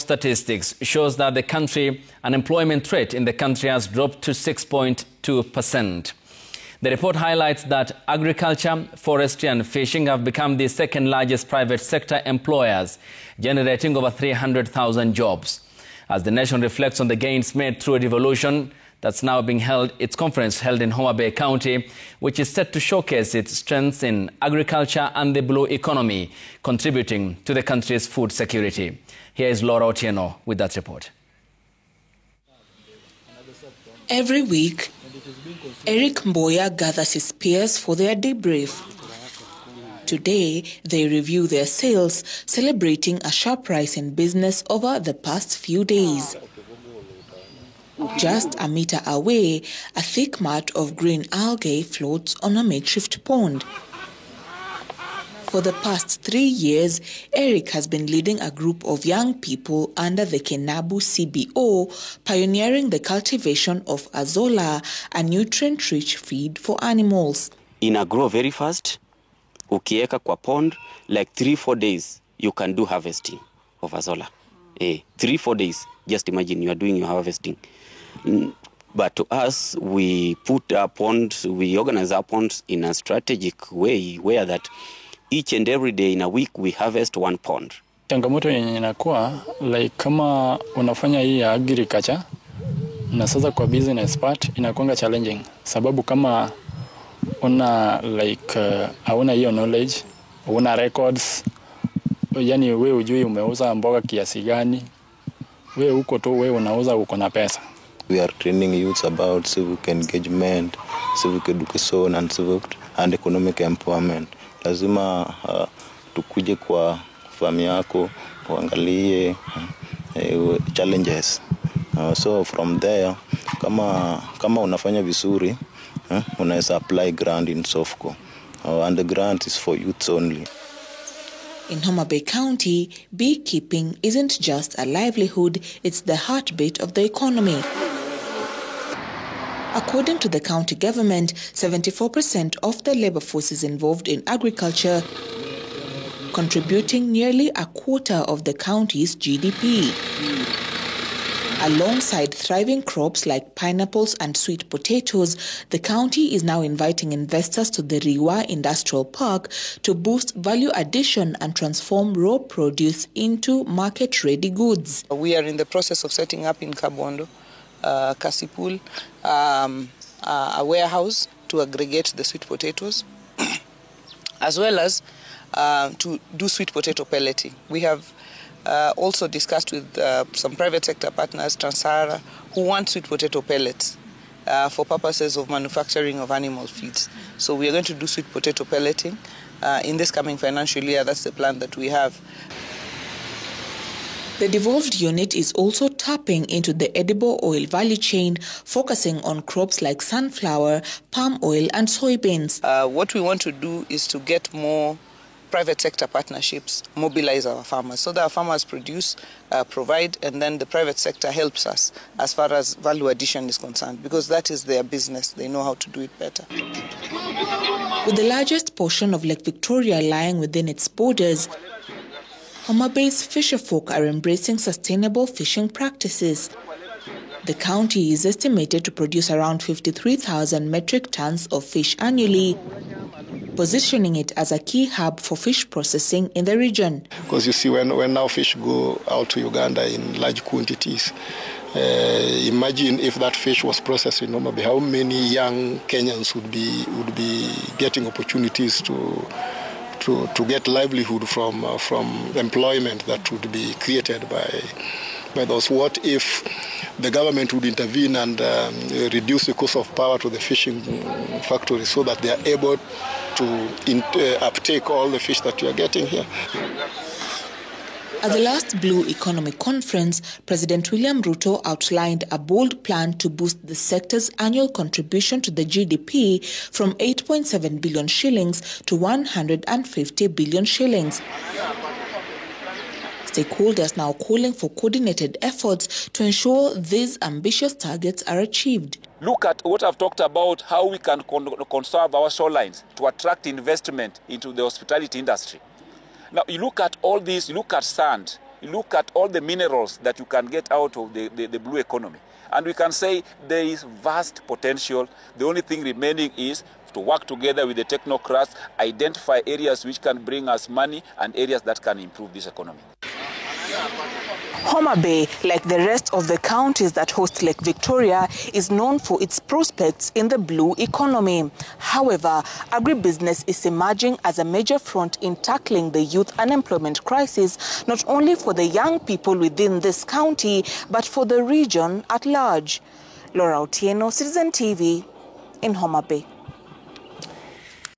statistics shows that the unemployment rate in the country has dropped to 6.2%. The report highlights that agriculture, forestry and fishing have become the second largest private sector employers, generating over 300,000 jobs. As the nation reflects on the gains made through a devolution that's now being held, its conference held in Homa Bay County, which is set to showcase its strengths in agriculture and the blue economy, contributing to the country's food security. Here is Laura Otieno with that report. Every week, Eric Mboya gathers his peers for their debrief. Today, they review their sales, celebrating a sharp rise in business over the past few days. Just a meter away, a thick mat of green algae floats on a makeshift pond. For the past 3 years, Eric has been leading a group of young people under the Kenabu CBO, pioneering the cultivation of azolla, a nutrient-rich feed for animals. Grow very fast. Ukieka kwa pond, like 3-4 days, you can do harvesting of azolla. 3-4 days, just imagine you are doing your harvesting. But to us, we put our ponds, we organize our ponds in a strategic way where that each and every day in a week we harvest 1 pond. Changamoto yenye inakuwa like kama unafanya hii ya agriculture na sasa kwa business part inakuwa challenging sababu kama una like hauna hiyo knowledge, una records, yani wewe hujui umeuza mboga kiasi gani, wewe uko tu wewe unauza uko na pesa. We are training youths about civic engagement, civic education and economic empowerment. Lazima tukuje kwa famu yako uangalie challenges. So from there, kama unafanya vizuri, unaweza apply grant in SOFCO. And the grant is for youths only. In Homa Bay County, beekeeping isn't just a livelihood, it's the heartbeat of the economy. According to the county government, 74% of the labor force is involved in agriculture, contributing nearly a quarter of the county's GDP. Alongside thriving crops like pineapples and sweet potatoes, the county is now inviting investors to the Riwa Industrial Park to boost value addition and transform raw produce into market-ready goods. We are in the process of setting up in Kabondo, Kasipul, a warehouse to aggregate the sweet potatoes, as well as to do sweet potato pelleting. We have also discussed with some private sector partners, Transara, who want sweet potato pellets for purposes of manufacturing of animal feeds. So we are going to do sweet potato pelleting in this coming financial year. That's the plan that we have. The devolved unit is also tapping into the edible oil value chain, focusing on crops like sunflower, palm oil and soybeans. What we want to do is to get more private sector partnerships, mobilize our farmers, so that our farmers produce, provide, and then the private sector helps us as far as value addition is concerned, because that is their business. They know how to do it better. With the largest portion of Lake Victoria lying within its borders, Homa Bay's fisherfolk are embracing sustainable fishing practices. The county is estimated to produce around 53,000 metric tons of fish annually, positioning it as a key hub for fish processing in the region. Because you see, when now fish go out to Uganda in large quantities, imagine if that fish was processed in Homa Bay, how many young Kenyans would be getting opportunities to get livelihood from employment that would be created by those. What if the government would intervene and reduce the cost of power to the fishing factories so that they are able to uptake all the fish that you are getting here? At the last Blue Economy Conference, President William Ruto outlined a bold plan to boost the sector's annual contribution to the GDP from 8.7 billion shillings to 150 billion shillings. Stakeholders now calling for coordinated efforts to ensure these ambitious targets are achieved. Look at what I've talked about, how we can conserve our shorelines to attract investment into the hospitality industry. Now, you look at all this, you look at sand, look at all the minerals that you can get out of the blue economy. And we can say there is vast potential. The only thing remaining is to work together with the technocrats, identify areas which can bring us money and areas that can improve this economy. Homa Bay, like the rest of the counties that host Lake Victoria, is known for its prospects in the blue economy. However, agribusiness is emerging as a major front in tackling the youth unemployment crisis, not only for the young people within this county, but for the region at large. Laura Otieno, Citizen TV, in Homa Bay.